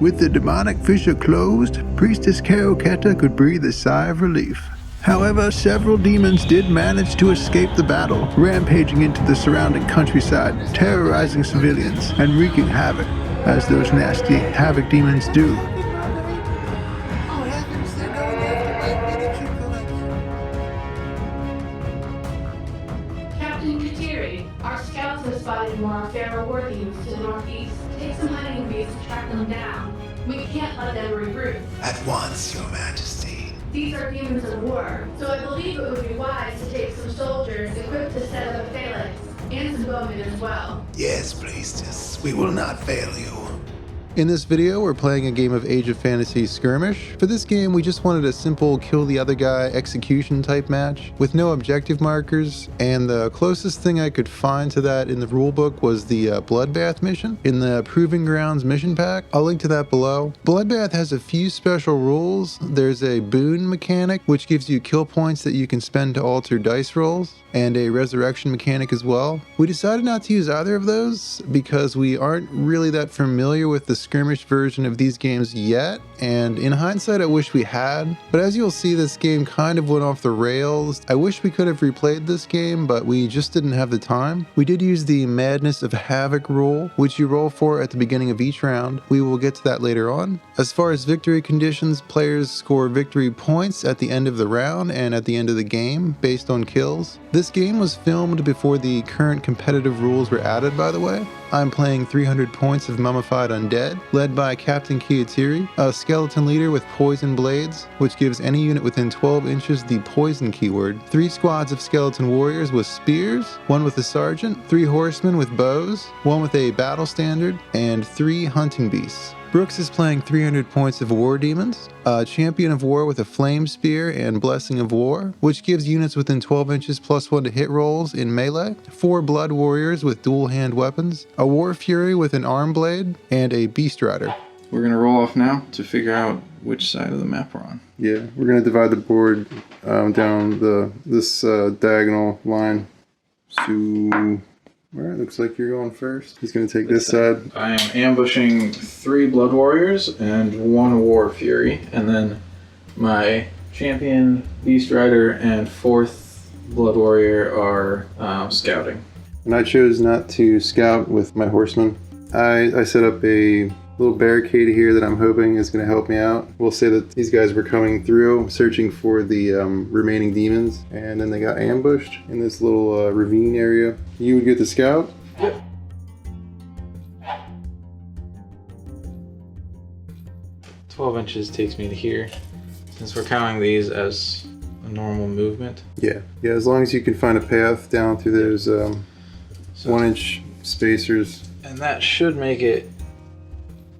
With the demonic fissure closed, Priestess Khyetiri could breathe a sigh of relief. However, several demons did manage to escape the battle, rampaging into the surrounding countryside, terrorizing civilians, and wreaking havoc, as those nasty havoc demons do. Captain Khyetiri, our scouts have spotted more feral war demons to the northeast. Take some hunting beasts to track them down. We can't let them regroup. At once, Your Majesty. These are demons of war, so I believe it would be wise to take some soldiers equipped to set up a phalanx, and some bowmen as well. Yes, priestess, we will not fail you. In this video, we're playing a game of Age of Fantasy Skirmish. For this game, we just wanted a simple kill the other guy execution type match with no objective markers, and the closest thing I could find to that in the rulebook was the Bloodbath mission in the Proving Grounds mission pack. I'll link to that below. Bloodbath has a few special rules. There's a boon mechanic, which gives you kill points that you can spend to alter dice rolls, and a resurrection mechanic as well. We decided not to use either of those because we aren't really that familiar with the skirmish version of these games yet, and in hindsight I wish we had, but as you'll see, this game kind of went off the rails. I wish we could have replayed this game, but we just didn't have the time. We did use the Madness of Havoc rule, which you roll for at the beginning of each round. We will get to that later on. As far as victory conditions, players score victory points at the end of the round and at the end of the game based on kills. This game was filmed before the current competitive rules were added, by the way. I'm playing 300 points of Mummified Undead, led by Captain Khyetiri, a skeleton leader with poison blades, which gives any unit within 12 inches the poison keyword, 3 squads of skeleton warriors with spears, 1 with a sergeant, 3 horsemen with bows, 1 with a battle standard, and 3 hunting beasts. Brooks is playing 300 points of War Demons, a Champion of War with a Flame Spear and Blessing of War, which gives units within 12 inches +1 to hit rolls in melee, 4 Blood Warriors with dual hand weapons, a War Fury with an arm blade, and a Beast Rider. We're going to roll off now to figure out which side of the map we're on. Yeah, we're going to divide the board down this diagonal line. So... Alright, looks like you're going first. He's going to take this side. I am ambushing 3 Blood Warriors and 1 War Fury, and then my Champion, Beast Rider, and 4th Blood Warrior are scouting. And I chose not to scout with my horsemen. I set up a little barricade here that I'm hoping is going to help me out. We'll say that these guys were coming through, searching for the remaining demons, and then they got ambushed in this little ravine area. You would get the scout? Yep. "12 inches takes me to here, since we're counting these as a normal movement. Yeah, as long as you can find a path down through those 1-inch spacers. And that should make it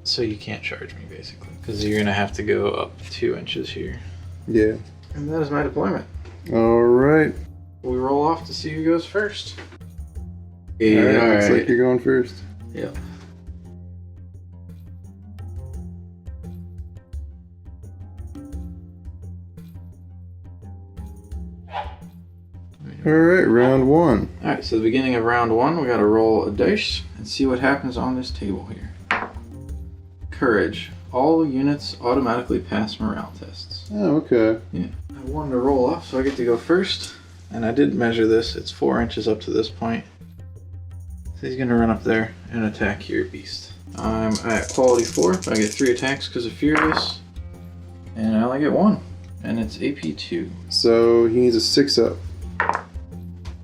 so you can't charge me, basically, because you're going to have to go up 2 inches here. Yeah. And that is my deployment. Alright. We roll off to see who goes first. Alright, looks like you're going first. Yep. Alright, round 1. Alright, so the beginning of round 1, we gotta roll a dice and see what happens on this table here. Courage. All units automatically pass morale tests. Oh, okay. Yeah. I wanted to roll off, so I get to go first. And I did measure this. It's 4 inches up to this point. So he's gonna run up there and attack your beast. I'm at quality 4, but I get 3 attacks because of Furious. And I only get 1. And it's AP 2. So he needs a 6-up.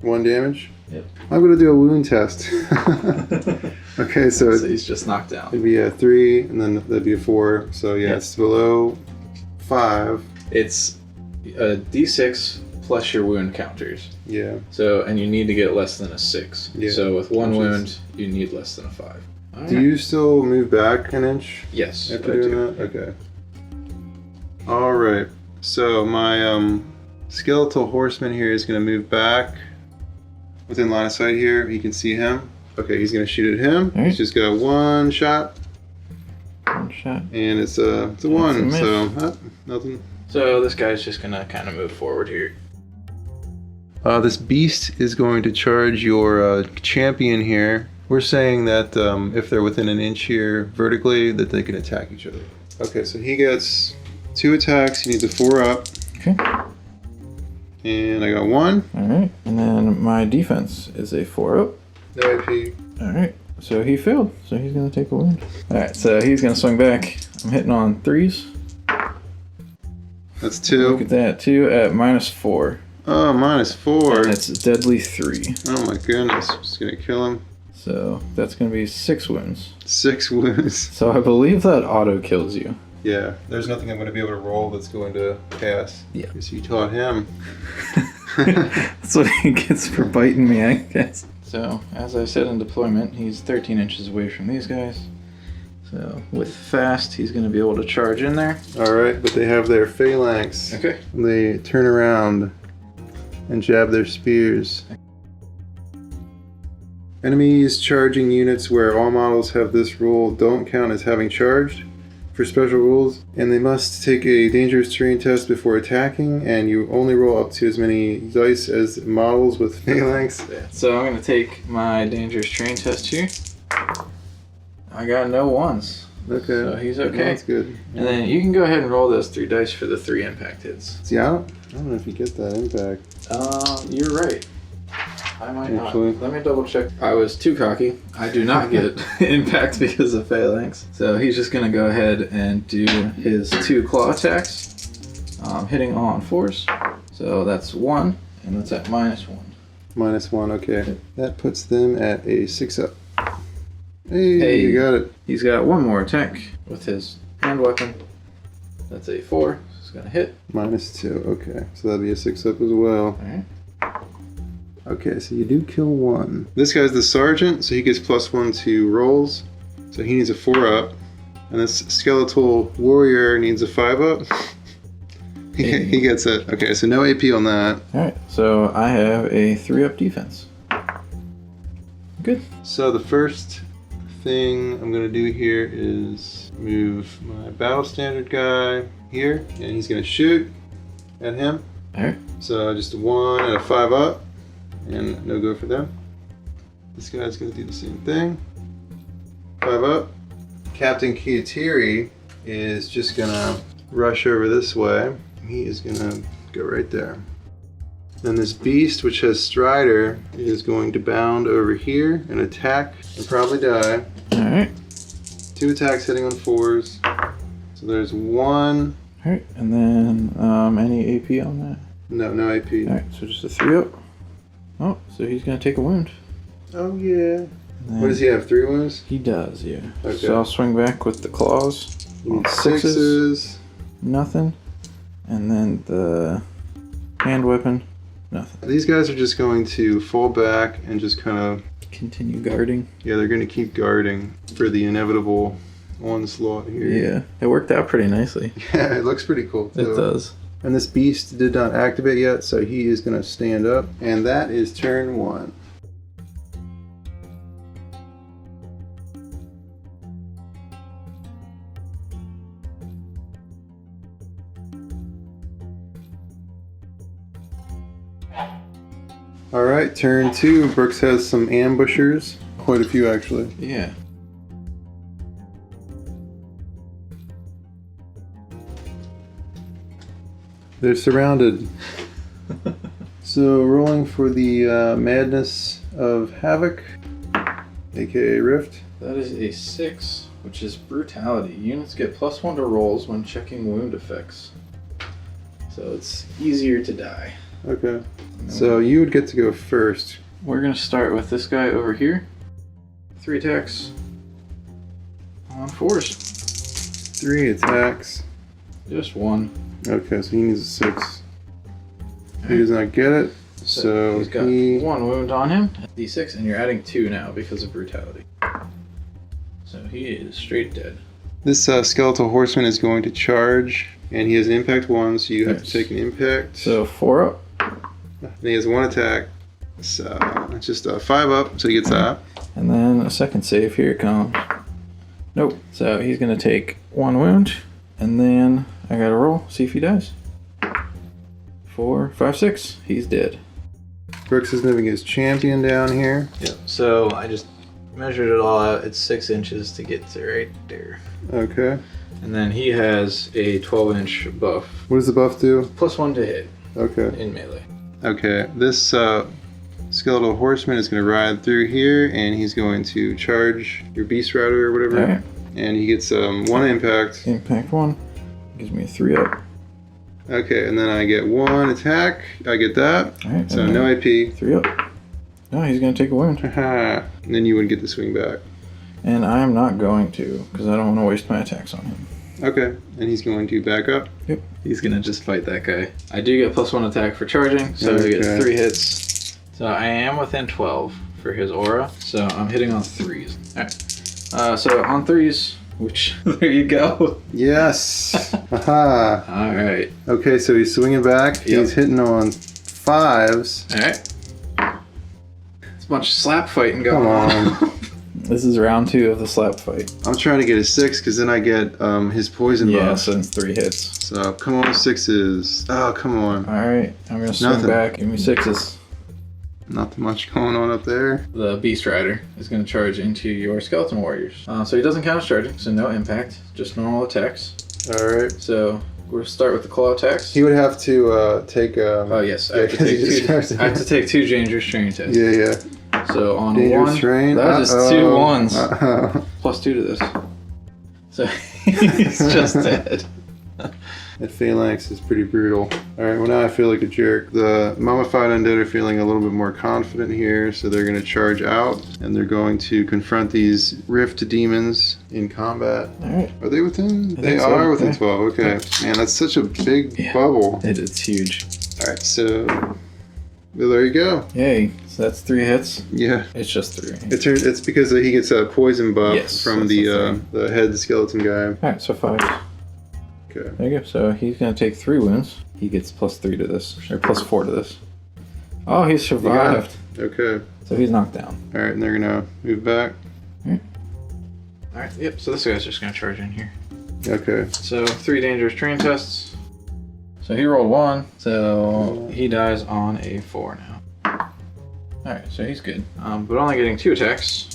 1 damage? Yep. I'm going to do a wound test. Okay, so He's just knocked down. it'd be a 3, and then that'd be a 4. So yeah, it's below 5. It's a D6 plus your wound counters. Yeah. So, and you need to get less than a 6. Yeah. So with 1 Which wound, is- you need less than a 5. Do you still move back an inch Yes, after I doing do. that? Okay. Alright. So my skeletal horseman here is going to move back within line of sight here. You can see him. Okay, he's going to shoot at him. Alright. He's just got 1 shot. 1 shot. And it's a 1, miss. so nothing. So this guy's just gonna kind of move forward here. This beast is going to charge your champion here We're saying that if they're within an inch here vertically, that they can attack each other. Okay, so he gets 2 attacks. He needs a 4 up. Okay. And I got 1. All right. And then my defense is a 4 up. No AP. All right. So he failed. So he's going to take a wound. All right. So he's going to swing back. I'm hitting on 3s. That's 2. Look at that. 2 at -4. Oh, -4. And it's deadly 3. Oh my goodness. Just gonna kill him. So that's going to be 6 wounds. 6 wounds. So I believe that auto kills you. Yeah. There's nothing I'm gonna be able to roll that's going to pass. Yeah. Guess you taught him. That's what he gets for biting me, I guess. So, as I said in deployment, he's 13 inches away from these guys. So, with fast, he's going to be able to charge in there. Alright, but they have their phalanx. Okay. They turn around and jab their spears. Enemies charging units where all models have this rule don't count as having charged for special rules, and they must take a dangerous terrain test before attacking, and you only roll up to as many dice as models with phalanx. So I'm going to take my dangerous terrain test here. I got no 1s. Okay. So he's okay. That's good. And then you can go ahead and roll those 3 dice for the 3 impact hits. See, I don't know if you get that impact. You're right. I might Actually. not. Let me double check. I was too cocky. I do not get impact because of phalanx. So he's just going to go ahead and do his 2 claw attacks, hitting on 4s. So that's 1, and that's at -1. -1, okay. That puts them at a 6 up. Hey, you got it. He's got 1 more attack with his hand weapon. That's a 4. So it's going to hit. -2, okay. So that'll be a 6 up as well. All right. Okay, so you do kill 1. This guy's the sergeant, so he gets +1 to rolls. So he needs a 4 up. And this skeletal warrior needs a 5 up. He gets it. Okay, so no AP on that. Alright, so I have a 3 up defense. Good. So the first thing I'm going to do here is move my battle standard guy here, and he's going to shoot at him. Alright. So just a 1 and a 5 up, and no go for them. This guy's going to do the same thing. 5 up. Captain Khyetiri is just going to rush over this way. He is going to go right there. Then this beast, which has Strider, is going to bound over here and attack and probably die. Alright. 2 attacks hitting on 4s. So there's 1. Alright, and then any AP on that? No AP. Alright, so just a 3 up. Oh, so he's going to take a wound. Oh, yeah. And What does he have? 3 wounds? He does, yeah. Okay. So I'll swing back with the claws. He needs On 6s. Nothing. And then the hand weapon. Nothing. These guys are just going to fall back and just kind of, Continue guarding. yeah, they're going to keep guarding for the inevitable onslaught here. Yeah, it worked out pretty nicely. Yeah, it looks pretty cool too. It does. And this beast did not activate yet, so he is going to stand up. And that is turn 1. Alright, turn 2. Brooks has some ambushers. Quite a few, actually. Yeah. They're surrounded. So, rolling for the Madness of Havoc, aka Rift. That is a 6, which is brutality. Units get +1 to rolls when checking wound effects. So it's easier to die. Okay. So, you would get to go first. We're going to start with this guy over here. 3 attacks on 4s. 3 attacks. Just 1. Okay, so he needs a 6. He does not get it. So he's got 1 wound on him. D6, and you're adding 2 now because of brutality. So he is straight dead. This skeletal horseman is going to charge, and he has an impact 1, so you have to Yes. take an impact. So 4 up. And he has 1 attack, so it's just a 5 up, so he gets that. And then a second save. Here it comes. Nope. So he's going to take 1 wound. And then I got to roll. See if he dies. 4, 5, 6. He's dead. Brooks is moving his champion down here. Yep. So I just measured it all out. It's 6 inches to get to right there. Okay. And then he has a 12-inch buff. What does the buff do? +1 to hit Okay. in melee. Okay. This skeletal horseman is going to ride through here, and he's going to charge your beast rider or whatever. Alright. And he gets 1 impact. Impact 1 gives me a 3 up. Okay, and then I get 1 attack. I get that. Alright. So no IP. 3 up. No, he's gonna take a wound. Haha. And then you wouldn't get the swing back. And I'm not going to, because I don't want to waste my attacks on him. Okay. And he's going to back up. Yep. He's gonna just fight that guy. I do get +1 attack for charging, so he gets 3 hits. So I am within 12 for his aura, so I'm hitting on 3s. Alright. So on 3s, which, there you go. Yes. Haha. Alright. Okay, so he's swinging back. Yep. He's hitting on 5s. Alright. It's a bunch of slap fighting going Come on. on. This is round 2 of the slap fight. I'm trying to get a 6 because then I get his poison Yeah, buff. so it's 3 hits. So come on, 6s. Oh, come on. Alright, I'm gonna swing Nothing. back. Give me 6s. Not much going on up there. The Beast Rider is going to charge into your Skeleton Warriors. So he doesn't count as charging, so no impact, just normal attacks. All right. So we'll start with the claw attacks. He would have to take. Oh yes, I have, yeah, to 'cause he take just charged two, it. I have to take 2 dangerous training tests. Yeah, yeah. So on Dangerous 1, strain. that is 2 1s. +2 to this. So he's just dead. That phalanx is pretty brutal. Alright, well now I feel like a jerk. The Mummified Undead are feeling a little bit more confident here, so they're going to charge out, and they're going to confront these Rift Demons in combat. Alright. Are they within? They think so, are within yeah. 12, okay. Man, that's such a big bubble. It's huge. Alright, so... Well, there you go. Yay. So that's 3 hits. Yeah. It's just 3. It's because he gets a poison buff Yes, from that's the head skeleton guy. Alright, so 5. Okay. There you go. So he's going to take 3 wounds. He gets +3 to this, or +4 to this. Oh, he survived. Okay. So he's knocked down. Alright, and they're gonna move back. Alright, yep, so this guy's just going to charge in here. Okay. So 3 dangerous train tests. So he rolled 1, so he dies on a 4 now. Alright, so he's good. But only getting 2 attacks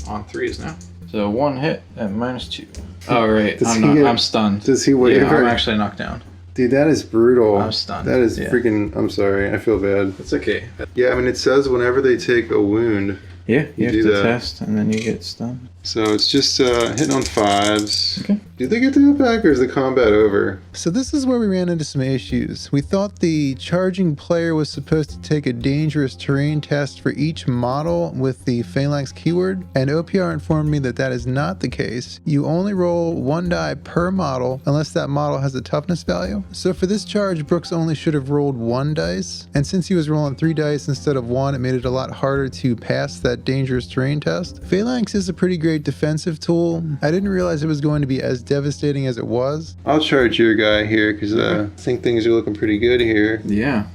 on 3s now. So 1 hit at -2. Oh, right, I'm stunned. Does he wait? Yeah, I'm actually knocked down. Dude, that is brutal. I'm stunned. That is Yeah. freaking... I'm sorry. I feel bad. It's okay. Yeah, I mean, it says whenever they take a wound. Yeah, you have do to that. test, and then you get stunned. So it's just hitting on 5s. Okay. Do they get to hit back, or is the combat over? So this is where we ran into some issues. We thought the charging player was supposed to take a dangerous terrain test for each model with the phalanx keyword, and OPR informed me that that is not the case. You only roll 1 die per model unless that model has a toughness value. So for this charge, Brooks only should have rolled 1 dice, and since he was rolling 3 dice instead of 1, it made it a lot harder to pass that dangerous terrain test. Phalanx is a pretty great defensive tool. I didn't realize it was going to be as devastating as it was. I'll charge your guy here because I think things are looking pretty good here. Yeah.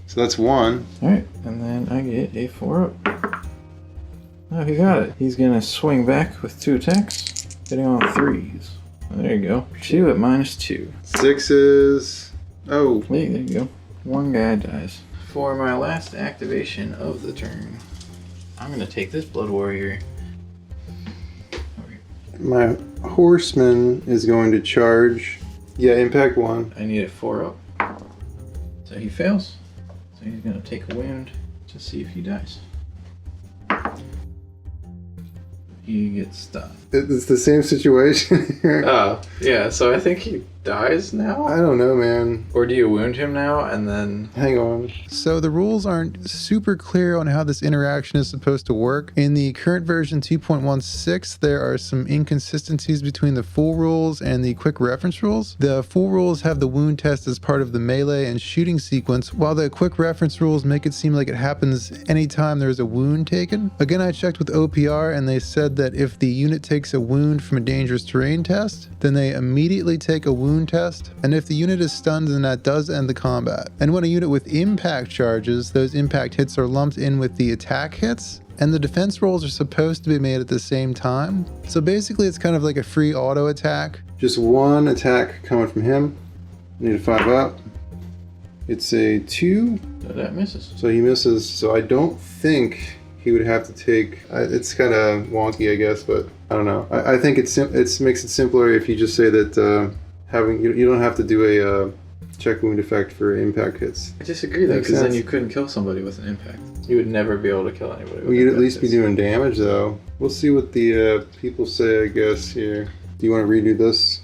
So that's 1. Alright, and then I get a 4 up. Oh, he got it. He's gonna swing back with 2 attacks, hitting on 3s. There you go. 2 at -2. 6s. Oh. Hey, there you go. 1 guy dies. For my last activation of the turn, I'm gonna take this Blood Warrior. My horseman is going to charge. Yeah, impact 1. I need a 4 up. So he fails. So he's gonna take a wound to see if he dies. He gets stunned. It's the same situation here. Oh, yeah, so I think he dies now? I don't know, man. Or do you wound him now and then... Hang on. So the rules aren't super clear on how this interaction is supposed to work. In the current version 2.16, there are some inconsistencies between the full rules and the quick reference rules. The full rules have the wound test as part of the melee and shooting sequence, while the quick reference rules make it seem like it happens anytime there's a wound taken. Again, I checked with OPR and they said that if the unit takes a wound from a dangerous terrain test, then they immediately take a wound test, and if the unit is stunned, then that does end the combat. And when a unit with impact charges, those impact hits are lumped in with the attack hits, and the defense rolls are supposed to be made at the same time. So basically it's kind of like a free auto attack. Just 1 attack coming from him. Need a 5 up. It's a 2. So that misses. So he misses. So I don't think he would have to take. It's kind of wonky, I guess, but I don't know. I think it makes it simpler if you just say that having you don't have to do a check wound effect for impact hits. I disagree though, Makes because then sense. you couldn't kill somebody with an impact. You would never be able to kill anybody with Well, you'd at impact least be hits. doing damage, though. We'll see what the people say, I guess, here. Do you want to redo this?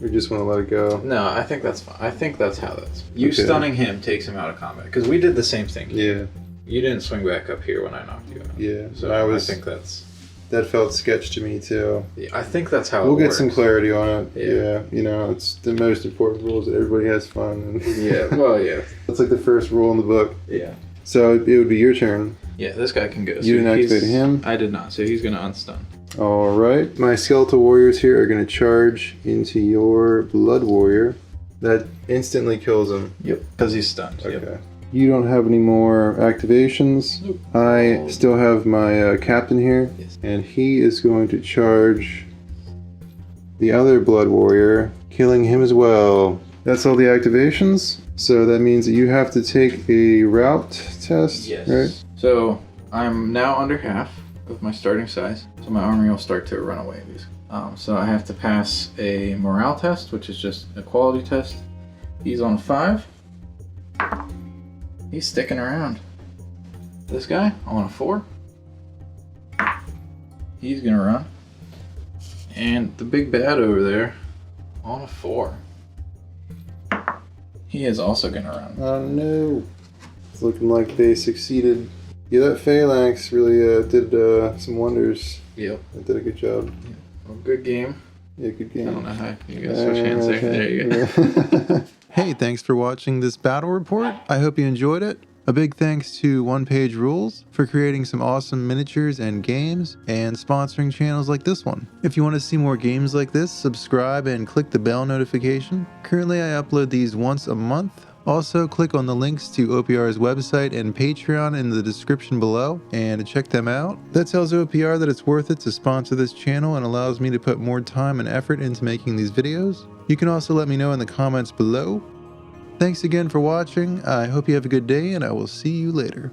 Or just want to let it go? No, I think that's fine. I think that's how that's. You Okay. stunning him takes him out of combat, because we did the same thing. Yeah, You didn't swing back up here when I knocked you out. yeah. So I I think that's. that felt sketch to me, too. Yeah, I think that's how We'll it get works. some clarity on it. Yeah. Yeah, you know, it's the most important rule is that everybody has fun. And Yeah, well, yeah. That's like the first rule in the book. Yeah. So it would be your turn. Yeah, this guy can go. You didn't he's- activate him? I did not, so he's going to unstun. All right. My skeletal warriors here are going to charge into your blood warrior. That instantly kills him. Yep. Because he's stunned. Okay. Yep. You don't have any more activations. Nope. I still have my captain here, Yes. and he is going to charge the other blood warrior, killing him as well. That's all the activations. So that means that you have to take a route test, Yes. right? So I'm now under half of my starting size, so my army will start to run away. So I have to pass a morale test, which is just a quality test. He's on 5. He's sticking around. This guy on a 4. He's gonna run. And the big bad over there on a 4. He is also gonna run. Oh no. It's looking like they succeeded. Yeah, that phalanx really did some wonders. Yep. It did a good job. Well, good game. Yeah, good game. I don't know how you guys switch hands there. There you go. Hey, thanks for watching this battle report. I hope you enjoyed it. A big thanks to OnePageRules for creating some awesome miniatures and games and sponsoring channels like this one. If you want to see more games like this, subscribe and click the bell notification. Currently, I upload these once a month. Also, click on the links to OPR's website and Patreon in the description below and check them out. That tells OPR that it's worth it to sponsor this channel and allows me to put more time and effort into making these videos. You can also let me know in the comments below. Thanks again for watching. I hope you have a good day, and I will see you later.